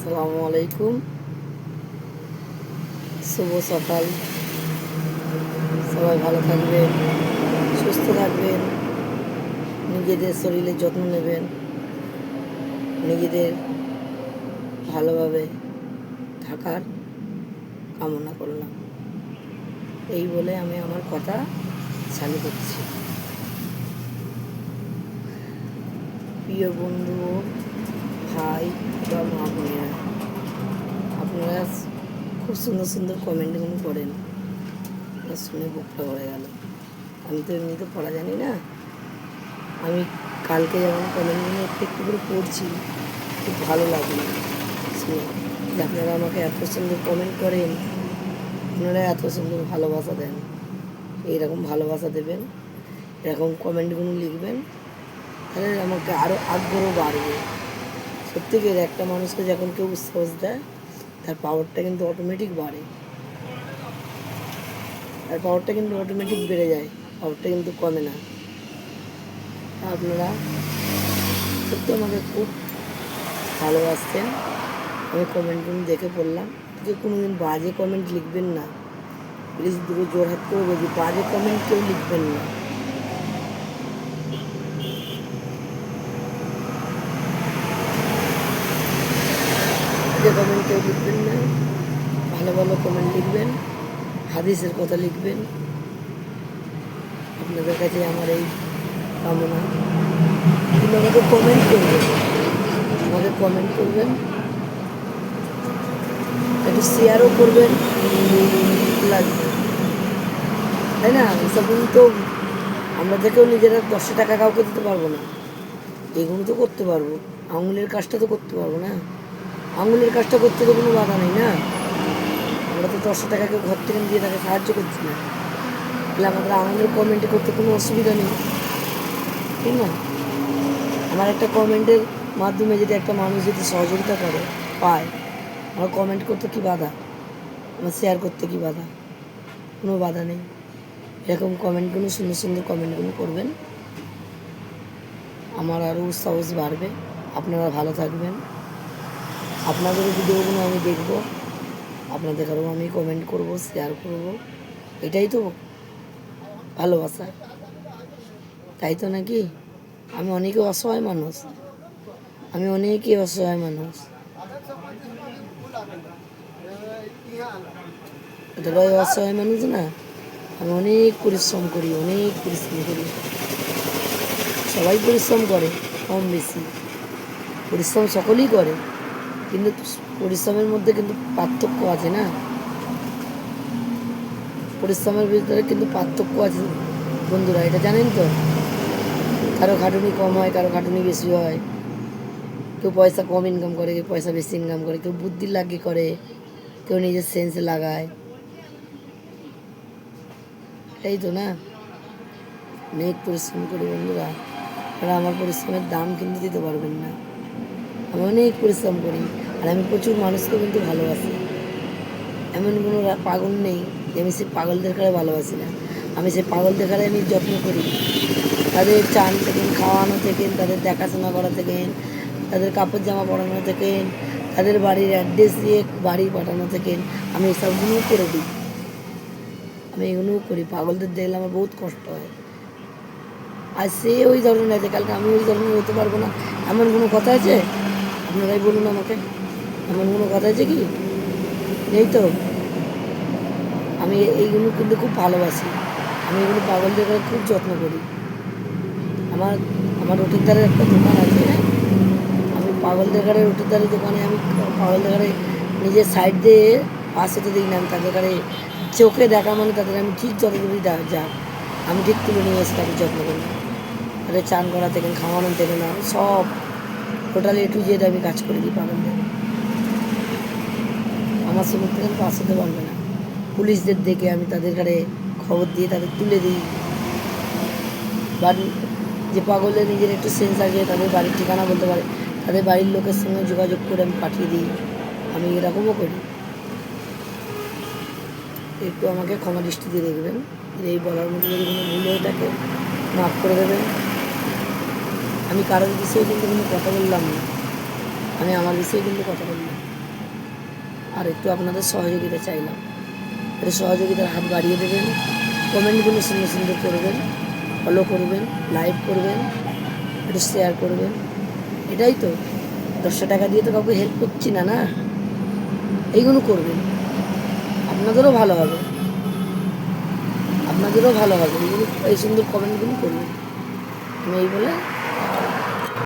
আসসালামু আলাইকুম। শুভ সকাল। সবাই ভালো থাকবেন, সুস্থ থাকবেন, নিজেদের শরীরের যত্ন নেবেন, নিজেদের ভালোভাবে থাকার কামনা করলাম। এই বলে আমি আমার কথা চালু করছি। প্রিয় বন্ধু, ভাই বা মা বোনেরা, আপনারা খুব সুন্দর সুন্দর কমেন্টগুলো করেন, শুনে বুকটা ভরে গেল। আমি তো এমনিতে পড়া জানি না। আমি কালকে যেমন কমেন্টগুলো একটু একটু করে পড়ছি, খুব ভালো লাগলো শুনে যে আপনারা আমাকে এত সুন্দর কমেন্ট করেন, আপনারা এত সুন্দর ভালোবাসা দেন। এইরকম ভালোবাসা দেবেন, এরকম কমেন্টগুলো লিখবেন, তাহলে আমাকে আরও আগ্রহ বাড়বে। সত্যিকার একটা মানুষকে যখন কেউ উৎসাহ দেয়, তার পাওয়ারটা কিন্তু অটোমেটিক বাড়ে, তার পাওয়ারটা কিন্তু অটোমেটিক বেড়ে যায়, পাওয়ারটা কিন্তু কমে না। আপনারা সত্যি আমাকে খুব ভালোবাসতেন। আমি কমেন্টগুলো দেখে পড়লাম যে কোনো দিন বাজে কমেন্ট লিখবেন না, প্লিজ দুটো জোর হাত করে বলছি, বাজে কমেন্ট কেউ লিখবেন না। বাজে কমেন্ট কেউ লিখবেন না, ভালো ভালো কমেন্ট লিখবেন, হাদিসের কথা লিখবেন। আপনাদের কাছে আমার এই কামনা। কিন্তু আমাকে কমেন্ট করবেন, আমাকে কমেন্ট করবেন, একটু শেয়ারও করবেন, লাগবে তাই না? এসব তো আমরা থেকেও নিজেরা 10 টাকা কাউকে দিতে পারবো না, এগুলো তো করতে পারবো, আঙুলের কাজটা তো করতে পারবো না। আঙুলের কাজটা করতে তো কোনো বাধা নেই না। আমরা তো 10 টাকা কেউ ঘর থেকে দিয়ে তাকে সাহায্য করছি না, তাহলে আমাদের আঙুলের কমেন্টে করতে কোনো অসুবিধা নেই, ঠিক না? আমার একটা কমেন্টের মাধ্যমে যদি একটা মানুষ যদি সহযোগিতা করে পায়, আমার কমেন্ট করতে কী বাধা, আমার শেয়ার করতে কী বাধা? কোনো বাধা নেই। এরকম কমেন্টগুলো, সুন্দর সুন্দর কমেন্টগুলো করবেন, আমার আরও সাহস বাড়বে। আপনারা ভালো থাকবেন, আপনাদের ভিডিওগুলো আমি দেখব, আপনাদের আরও আমি কমেন্ট করব, শেয়ার করব। এটাই তো ভালোবাসা, তাই তো নাকি? আমি অনেকে অসহায় মানুষ, আমি অনেকই অসহায় মানুষ, এতটাই অসহায় মানুষ না। আমি অনেক পরিশ্রম করি, অনেক পরিশ্রম করি। সবাই পরিশ্রম করে, কম বেশি পরিশ্রম সকলেই করে, কিন্তু পরিশ্রমের মধ্যে কিন্তু পার্থক্য আছে না। পরিশ্রমের ভিতরে কিন্তু পার্থক্য আছে বন্ধুরা, এটা জানেন তো? কারো খাটুনি কম হয়, কারো খাটুনি বেশি হয়, কেউ পয়সা কম ইনকাম করে, কেউ পয়সা বেশি ইনকাম করে, কেউ বুদ্ধির লাগিয়ে করে, কেউ নিজের সেন্সে লাগায়, এই তো না? অনেক পরিশ্রম করি বন্ধুরা, আর আমার পরিশ্রমের দাম কিন্তু দিতে পারবেন না। আমি অনেক পরিশ্রম করি, আর আমি প্রচুর মানুষকে কিন্তু ভালোবাসি। এমন কোনো পাগল নেই যে আমি সেই পাগলদের কারে ভালোবাসি না। আমি সেই পাগলদের কারে আমি যত্ন করি, তাদের চান থেকে, খাওয়ানো থেকে, তাদের দেখাশোনা করা থেকে, তাদের কাপড় জামা পরানো থেকে, তাদের বাড়ির অ্যাড্রেস দিয়ে বাড়ি পাঠানো থেকে, আমি এসবগুলোও করে দিই। আমি এগুলোও করি। পাগলদের দেখলে আমার বহুত কষ্ট হয়। আর সে ওই ধরনের আছে, কালকে আমি ওই ধরনের হতে পারবো না, এমন কোনো কথা আছে? আপনারাই বলুন আমাকে, এমন কোনো কথা আছে কি? নেই তো। আমি এইগুলো কিন্তু খুব ভালোবাসি, আমি এগুলো পাগলদের খুব যত্ন করি। আমার আমার রুটির ধারে একটা দোকান আছে, আমি পাগলদের ঘরে রুটির ধারে দোকানে, আমি পাগলদের ঘরে নিজের সাইড দিয়ে পাশ হতে দিই না। আমি তাদের ঘরে চোখে দেখা মানে তাদের আমি ঠিক যত দূরই যাক, আমি ঠিক তুলে নিয়ে এসে তাদের যত্ন করি। তাদের চান করা থেকে, খাওয়ানো থেকে, না সব টোটালি একটু জেড আমি কাজ করে দিই পাগলদের। আমার সঙ্গে থেকে পাশ হতে পারবে না। পুলিশদের দেখে আমি তাদের ঘরে খবর দিয়ে তাদের তুলে দিই। বাড়ির যে পাগলের নিজের একটু সেন্স আছে, তাদের বাড়ির ঠিকানা বলতে পারে, তাদের বাড়ির লোকের সঙ্গে যোগাযোগ করে আমি পাঠিয়ে দিই। আমি এরকমও করি। একটু আমাকে ক্ষমা দৃষ্টিতে দেখবেন, এই বলার মধ্যে যদি কোনো ভুল হয়ে থাকে মাফ করে দেবেন। আমি কারোর বিষয়ে কিন্তু কোনো কথা বললাম না, আমি আমার বিষয়ে কিন্তু কথা বললাম। আর একটু আপনাদের সহযোগিতা চাইলাম, একটু সহযোগিতার হাত বাড়িয়ে দেবেন, কমেন্টগুলো সুন্দর সুন্দর করবেন, ফলো করবেন, লাইক করবেন, একটু শেয়ার করবেন। এটাই তো, 10 টাকা দিয়ে তো কাউকে হেল্প করছি না, না, এইগুলো করবেন, আপনাদেরও ভালো হবে, আপনাদেরও ভালো হবে, এইগুলো, এই সুন্দর কমেন্টগুলো করবেন। আমি এই বলে